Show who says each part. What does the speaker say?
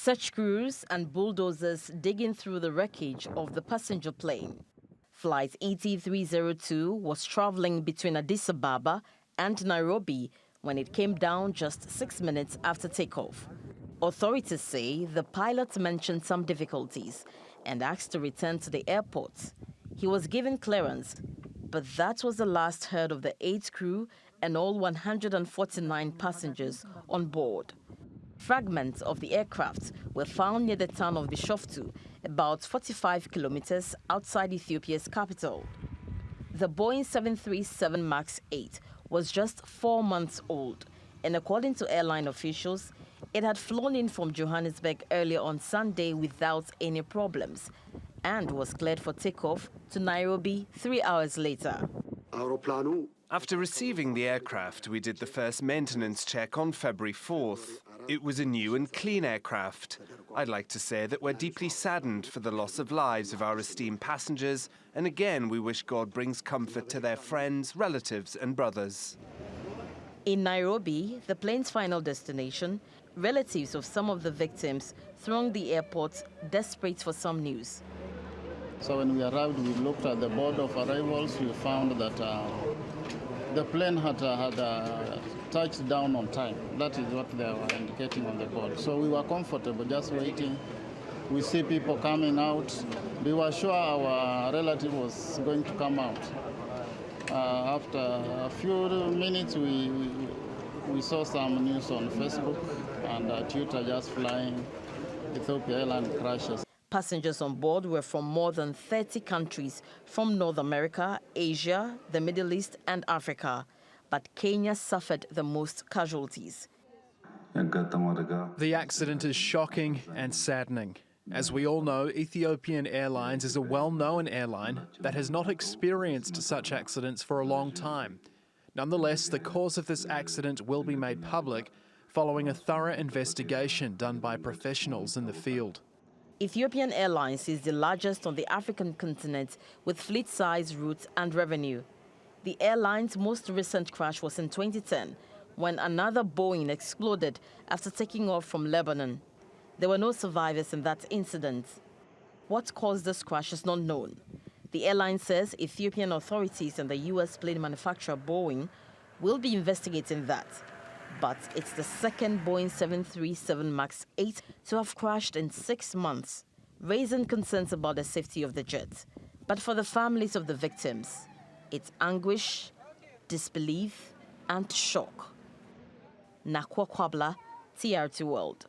Speaker 1: Search crews and bulldozers digging through the wreckage of the passenger plane. Flight ET302 was traveling between Addis Ababa and Nairobi when it came down just 6 minutes after takeoff. Authorities say the pilot mentioned some difficulties and asked to return to the airport. He was given clearance, but that was the last heard of the 8 crew and all 149 passengers on board. Fragments of the aircraft were found near the town of Bishoftu, about 45 kilometers outside Ethiopia's capital. The Boeing 737 MAX 8 was just 4 months old, and according to airline officials, it had flown in from Johannesburg earlier on Sunday without any problems and was cleared for takeoff to Nairobi 3 hours later.
Speaker 2: After receiving the aircraft, we did the first maintenance check on February 4th. It was a new and clean aircraft. I'd like to say that we're deeply saddened for the loss of lives of our esteemed passengers, and again we wish God brings comfort to their friends, relatives and brothers.
Speaker 1: In Nairobi, the plane's final destination, relatives of some of the victims thronged the airport, desperate for some news.
Speaker 3: So when we arrived, we looked at the board of arrivals. We found that the plane had touched down on time. That is what they were indicating on the board. So we were comfortable just waiting. We see people coming out. We were sure our relative was going to come out. After a few minutes, we saw some news on Facebook and Twitter just flying Ethiopian Airlines crashes.
Speaker 1: Passengers on board were from more than 30 countries from North America, Asia, the Middle East and Africa. But Kenya suffered the most casualties.
Speaker 4: The accident is shocking and saddening. As we all know, Ethiopian Airlines is a well-known airline that has not experienced such accidents for a long time. Nonetheless, the cause of this accident will be made public following a thorough investigation done by professionals in the field.
Speaker 1: Ethiopian Airlines is the largest on the African continent with fleet size, routes and revenue. The airline's most recent crash was in 2010 when another Boeing exploded after taking off from Lebanon. There were no survivors in that incident. What caused this crash is not known. The airline says Ethiopian authorities and the U.S. plane manufacturer Boeing will be investigating that. But it's the second Boeing 737 MAX 8 to have crashed in 6 months, raising concerns about the safety of the jet. But for the families of the victims, it's anguish, disbelief, and shock. Nakwa Kwabla, TRT World.